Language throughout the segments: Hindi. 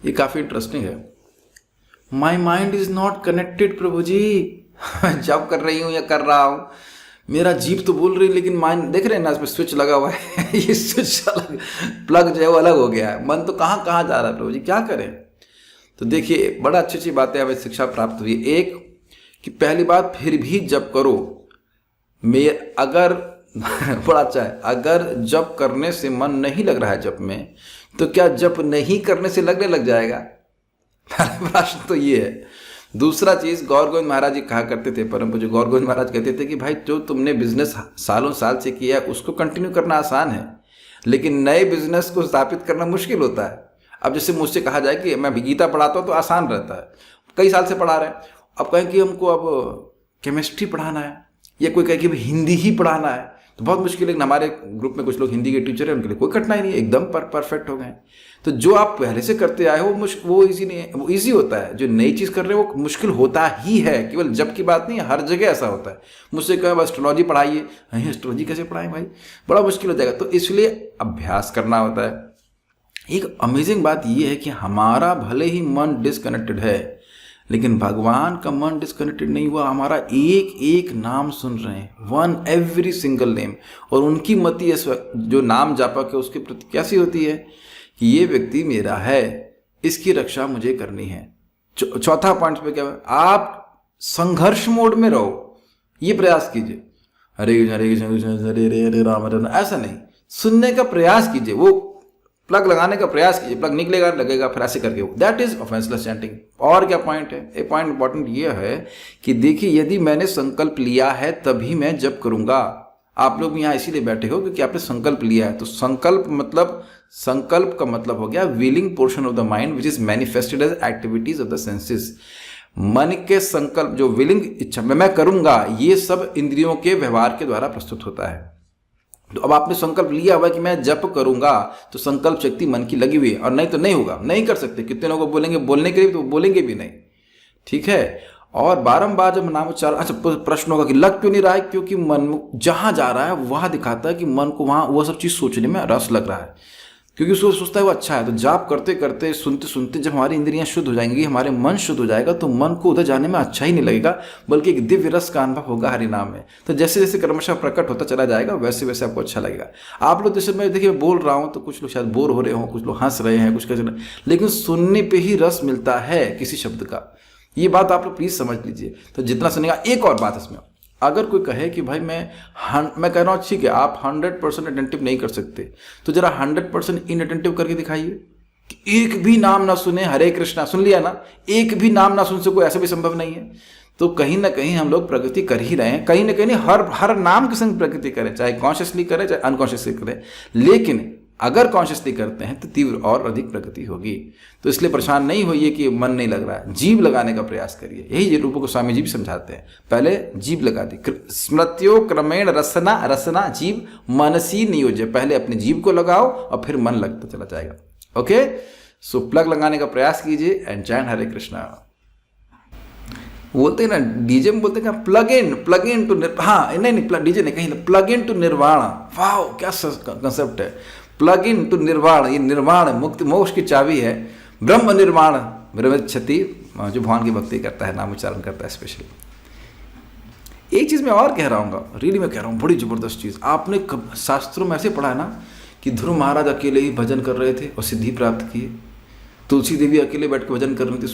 ये काफ़ी इंटरेस्टिंग है। My mind is not connected Prabhu ji. जब कर रही हूँ या कर रहा हूँ, मेरा जीभ तो बोल रही है लेकिन माइंड, देख रहे हैं ना इसमें स्विच लगा हुआ है। ये स्विच अलग, प्लग जो है वो अलग हो गया है। मन तो कहाँ कहाँ जा रहा है प्रभु जी, क्या करें। तो देखिए बड़ा अच्छी अच्छी बातें हमें शिक्षा प्राप्त हुई। एक कि पहली बात, फिर भी जप करो। मैं अगर बड़ा अच्छा है, अगर जप करने से मन नहीं लग रहा है जप में, तो क्या जप नहीं करने से लगने लग जाएगा? प्रश्न तो ये है। दूसरा चीज, गौर गोविंद महाराज जी कहा करते थे, परम पूज्य गौर गोविंद महाराज कहते थे कि भाई जो तुमने बिजनेस सालों साल से किया है उसको कंटिन्यू करना आसान है, लेकिन नए बिजनेस को स्थापित करना मुश्किल होता है। अब जैसे मुझसे कहा जाए कि मैं गीता पढ़ाता हूँ तो आसान रहता है, कई साल से पढ़ा रहे हैं। अब कहें कि हमको अब केमिस्ट्री पढ़ाना है, या कोई कहे कि हिंदी ही पढ़ाना है, तो बहुत मुश्किल है। लेकिन हमारे ग्रुप में कुछ लोग हिंदी के टीचर हैं, उनके लिए कोई कठिनाई नहीं है, एकदम परफेक्ट हो गए। तो जो आप पहले से करते आए हो वो इजी नहीं है, वो इजी होता है। जो नई चीज़ कर रहे हो वो मुश्किल होता ही है। केवल जब की बात नहीं है, हर जगह ऐसा होता है। मुझसे कहा एस्ट्रोलॉजी पढ़ाइए, एस्ट्रोलॉजी कैसे पढ़ाएं भाई, बड़ा मुश्किल हो जाएगा। तो इसलिए अभ्यास करना होता है। एक अमेजिंग बात यह है कि हमारा भले ही मन डिसकनेक्टेड है, लेकिन भगवान का मन डिस्कनेक्टेड नहीं हुआ। हमारा एक एक नाम सुन रहे हैं, वन एवरी सिंगल नेम। और उनकी मति जो नाम जापक है उसके प्रति कैसी होती है कि ये व्यक्ति मेरा है, इसकी रक्षा मुझे करनी है। चौथा पॉइंट पे क्या है, आप संघर्ष मोड में रहो, ये प्रयास कीजिए। हरे कृष्ण हरे कृष्ण हरे हरे हरे राम हरे राम, ऐसा नहीं, सुनने का प्रयास कीजिए, वो प्लग लगाने का प्रयास कीजिए। प्लग निकलेगा लगेगा, फिर ऐसे करके, दैट इज ऑफेंसलेस चैंटिंग। और क्या पॉइंट है, एक पॉइंट इंपॉर्टेंट ये है कि देखिए यदि मैंने संकल्प लिया है तभी मैं जप करूंगा। आप लोग यहाँ इसीलिए बैठे हो क्योंकि आपने संकल्प लिया है। तो संकल्प का मतलब हो गया willing portion of the mind which is manifested as activities of the senses. मन के संकल्प, जो विलिंग इच्छा मैं करूंगा, ये सब इंद्रियों के व्यवहार के द्वारा प्रस्तुत होता है। तो अब आपने संकल्प लिया हुआ कि मैं जप करूंगा, तो संकल्प शक्ति मन की लगी हुई है, और नहीं तो नहीं होगा, नहीं कर सकते। कितने लोगों को बोलेंगे बोलने के लिए, तो बोलेंगे भी नहीं, ठीक है। और बारंबार जब नाम उच्चारण, अच्छा प्रश्न होगा कि लग क्यों नहीं रहा है, क्योंकि मन जहां जा रहा है वहां दिखाता है कि मन को वहां वो सब चीज सोचने में रस लग रहा है, क्योंकि उसको सोचता है वो अच्छा है। तो जाप करते करते सुनते सुनते जब हमारी इंद्रियां शुद्ध हो जाएंगी, हमारे मन शुद्ध हो जाएगा, तो मन को उधर जाने में अच्छा ही नहीं लगेगा, बल्कि एक दिव्य रस का अनुभव होगा हरिनाम में। तो जैसे जैसे क्रमशः प्रकट होता चला जाएगा, वैसे वैसे आपको अच्छा लगेगा। आप लोग जैसे मैं देखिए बोल रहा हूँ तो कुछ लोग शायद बोर हो रहे हों, कुछ लोग हंस रहे हैं, कुछ कैसे, लेकिन सुनने पर ही रस मिलता है किसी शब्द का। ये बात आप लोग प्लीज समझ लीजिए। तो जितना सुनेगा, एक और बात इसमें, अगर कोई कहे कि भाई मैं कह रहा हूँ ठीक है आप 100% अटेंटिव नहीं कर सकते, तो जरा 100% इनअटेंटिव करके दिखाइए कि एक भी नाम ना सुने, हरे कृष्णा सुन लिया ना, एक भी नाम ना सुन सको, ऐसा भी संभव नहीं है। तो कहीं ना कहीं हम लोग प्रगति कर ही रहे हैं, कहीं ना कहीं हर नाम के संग प्रगति करें, चाहे कॉन्शियसली करें चाहे अनकॉन्शियसली करें, लेकिन अगर कॉन्शियसली करते हैं तो तीव्र और अधिक प्रगति होगी। तो इसलिए परेशान नहीं होइए कि मन नहीं लग रहा है, जीभ लगाने का प्रयास करिए। यही रूप गोस्वामी जी भी समझाते हैं, पहले जीभ लगा दी, स्मृत्यो क्रमेण रसना जीभ मनसी नियोज्य, पहले अपनी जीभ को लगाओ और फिर मन लगता चला जाएगा। ओके, सो प्लग लगाने का प्रयास कीजिए एंड चैंट हरे कृष्णा। बोलते हैं ना डीजे में, बोलते हैं प्लग इन टू, हाँ नहीं डीजे नहीं, कहीं प्लग इन टू निर्वाण। वाह क्या कंसेप्ट है, प्लग इन टू निर्वाण। ये निर्वाण मुक्ति मोक्ष की चाबी है। ब्रह्म निर्वाण ब्रह्मच्छति, जो भगवान की भक्ति करता है, नाम उच्चारण करता है स्पेशली। एक चीज मैं और कह रहा हूँ, रियली मैं कह रहा हूँ, बड़ी जबरदस्त चीज। आपने शास्त्रों में ऐसे पढ़ा है ना कि ध्रुव महाराज अकेले ही भजन कर रहे थे और सिद्धि प्राप्त किए, तुलसी देवी अकेले बैठ के भजन कर रही थी,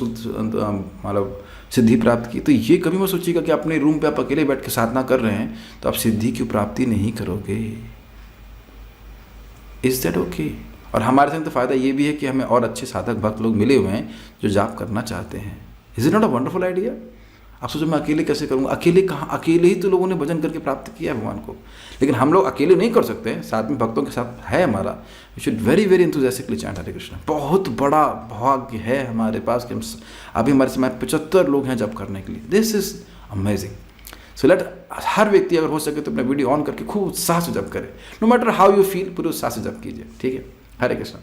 मतलब सिद्धि प्राप्त की। तो ये कभी मत सोचिएगा कि अपने रूम पे आप अकेले बैठ के साधना कर रहे हैं तो आप सिद्धि की प्राप्ति नहीं करोगे। Is that okay? और हमारे संग तो फायदा ये भी है कि हमें और अच्छे साधक भक्त लोग मिले हुए हैं जो जाप करना चाहते हैं। Is it not a wonderful idea? आप सोचो मैं अकेले कैसे करूँगा? अकेले कहाँ, अकेले ही तो लोगों ने भजन करके प्राप्त किया है भगवान को। लेकिन हम लोग अकेले नहीं कर सकते, साथ में भक्तों के साथ है हमारा। We should very very enthusiastically chant Hare Krishna. बहुत बड़ा भाग्य है हमारे पास कि हम अभी हमारे समय 75 लोग हैं जप करने के लिए। This is amazing. So let her व्यक्ति अगर हो सके तो अपना वीडियो ऑन करके खूब उत्साह से जप करे। No matter how you feel, पूरे उत्साह से जप कीजिए। ठीक है, हरे कृष्ण।